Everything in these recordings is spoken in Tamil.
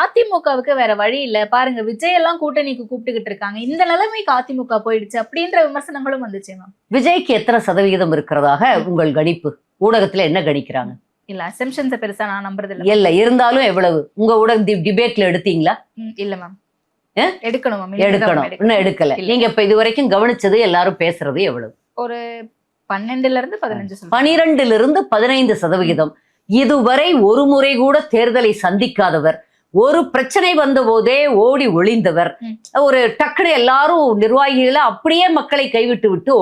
அதிமுகவுக்கு வேற வழி இல்ல பாருங்க, விஜய் எல்லாம் கூட்டணிக்கு கூப்பிட்டுக்கிட்டு இருக்காங்க, இந்த நிலைமைக்கு அதிமுக போயிடுச்சு அப்படின்ற விமர்சனங்களும் வந்துச்சு மேம். விஜய்க்கு எத்தனை சதவிகிதம் இருக்கிறதாக உங்கள் கணிப்பு? ஊடகத்துல என்ன கணிக்கிறாங்க? இல்ல அசம்ஷன்ஸ் பெருசா நான் நம்புறது இல்ல. இல்ல இருந்தாலும் எவ்வளவு உங்க ஊடகம் டிபேட்ல எடுத்தீங்களா? இல்ல மேம். எடுக்கணும் மேம். எடுக்கணும், இன்னும் எடுக்கல. நீங்க இப்ப இது வரைக்கும் கவனிச்சது, எல்லாரும் பேசுறது எவ்வளவு? ஒரு 12 to 15. 12% இதுவரை ஒரு முறை கூட தேர்தலை சந்திக்காதவர், ஒரு பிரச்சனை வந்த போதே ஓடி ஒளிந்தவர், ஒரு டக்குனு எல்லாரும் நிர்வாகிகளை அப்படியே மக்களை கைவிட்டு விட்டு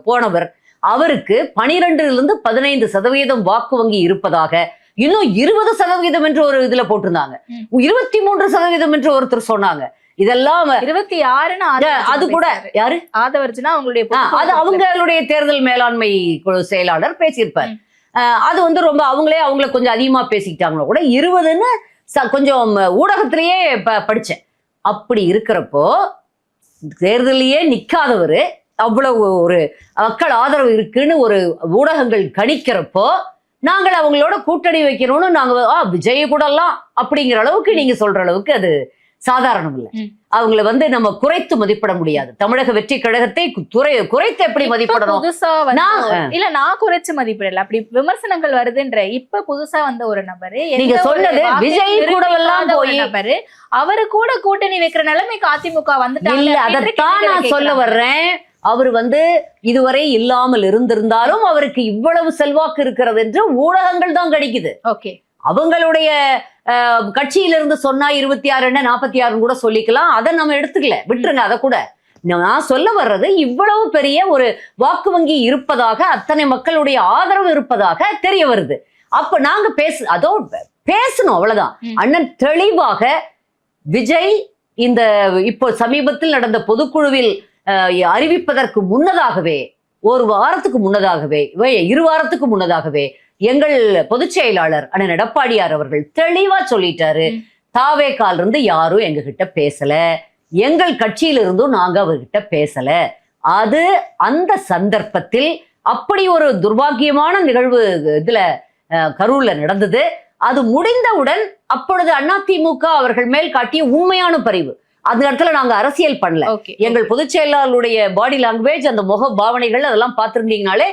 போனவர், அவருக்கு 12% வாக்கு வங்கி இருப்பதாக, இன்னும் 20% என்று ஒரு இதுல போட்டிருந்தாங்க, 23% என்று ஒருத்தர் சொன்னாங்க. இதெல்லாம் 26 அது கூட யாரு ஆதவர்ஜுனா அது அவங்களுடைய தேர்தல் மேலாண்மை குழு செயலாளர் பேசியிருப்பார். அது ரொம்ப அவங்கள கொஞ்சம் அதிகமா பேசிக்கிட்டாங்களோ கூட 20ன்னு கொஞ்சம் ஊடகத்திலேயே படிச்சேன். அப்படி இருக்கிறப்போ தேர்தலையே நிக்காதவரு அவ்வளவு ஒரு மக்கள் ஆதரவு இருக்குன்னு ஒரு ஊடகங்கள் கணிக்கிறப்போ நாங்கள் அவங்களோட கூட்டணி வைக்கணும்னு நாங்க விஜய் கூட எல்லாம் அப்படிங்கிற அளவுக்கு நீங்க சொல்ற அளவுக்கு அது சாதாரணம் இல்லை. அவங்கள நம்ம குறைத்து மதிப்பிட முடியாது. தமிழக வெற்றி கழகத்தை குறைத்து எப்படி மதிப்பிடணும்? இல்ல நான் குறைச்சு மதிப்பிடல, அப்படி விமர்சனங்கள் வருதுன்ற. இப்ப புதுசா வந்த ஒரு நபரு, நீங்க சொன்னது விஜய் கூட எல்லாம் போய் நபரு, அவரு கூட கூட்டணி வைக்கிற நிலைமைக்கு அதிமுக வந்துட்டாங்க. இல்ல, அதைத்தான் நான் சொல்ல வர்றேன். அவர் இதுவரை இல்லாமல் இருந்திருந்தாலும் அவருக்கு இவ்வளவு செல்வாக்கு இருக்கிறது என்று ஊடகங்கள் தான் கணிக்குது. ஓகே, அவங்களுடைய கட்சியிலிருந்து சொன்னா 26 46 கூட சொல்லிக்கலாம். அதை நம்ம எடுத்துக்கல, விட்டுருங்க. அதை கூட நான் சொல்ல வர்றது, இவ்வளவு பெரிய ஒரு வாக்கு வங்கி இருப்பதாக, அத்தனை மக்களுடைய ஆதரவு இருப்பதாக தெரிய வருது. அப்ப நாங்க பேசணும், அவ்வளவுதான். அண்ணன் தெளிவாக விஜய் இந்த இப்போ சமீபத்தில் நடந்த பொதுக்குழுவில் அறிவிப்பதற்கு முன்னதாகவே, ஒரு வாரத்துக்கு முன்னதாகவே, 2 வாரத்துக்கு முன்னதாகவே எங்கள் பொதுச் செயலாளர் அண்ணன் எடப்பாடியார் அவர்கள் தெளிவா சொல்லிட்டாரு, தாவேகால இருந்து யாரும் எங்க கிட்ட பேசல, எங்கள் கட்சியில இருந்தும் நாங்க அவர்கிட்ட பேசல. அது அந்த சந்தர்ப்பத்தில் அப்படி ஒரு துர்பாக்கியமான நிகழ்வு இதுல கரூர்ல நடந்தது. அது முடிந்தவுடன் அப்பொழுது அதிமுக அவர்கள் மேல் காட்டிய உண்மையான பரிவு, அந்த இடத்துல நாங்க அரசியல் பண்ணல. எங்கள் பொதுச் செயலாளருடைய பாடி லாங்குவேஜ், அந்த முக பாவனைகள் அதெல்லாம் பார்த்திருந்தீங்கனாலே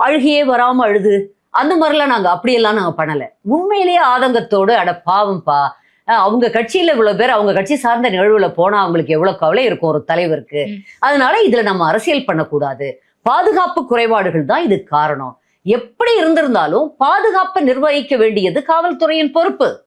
அழுகியே வராம அழுது அந்த மாதிரிலாம் நாங்க அப்படியெல்லாம் நாங்க பண்ணல. உண்மையிலேயே ஆதங்கத்தோடு, அட பாவம்பா, அவங்க கட்சியில இவ்வளவு பேர் அவங்க கட்சி சார்ந்த நிகழ்வுல போனா அவங்களுக்கு எவ்வளவு கவலை இருக்கும் ஒரு தலைவருக்கு. அதனால இதுல நம்ம அரசியல் பண்ணக்கூடாது, பாதுகாப்பு குறைபாடுகள் தான் இது காரணம். எப்படி இருந்திருந்தாலும் பாதுகாப்பை நிர்வகிக்க வேண்டியது காவல்துறையின் பொறுப்பு.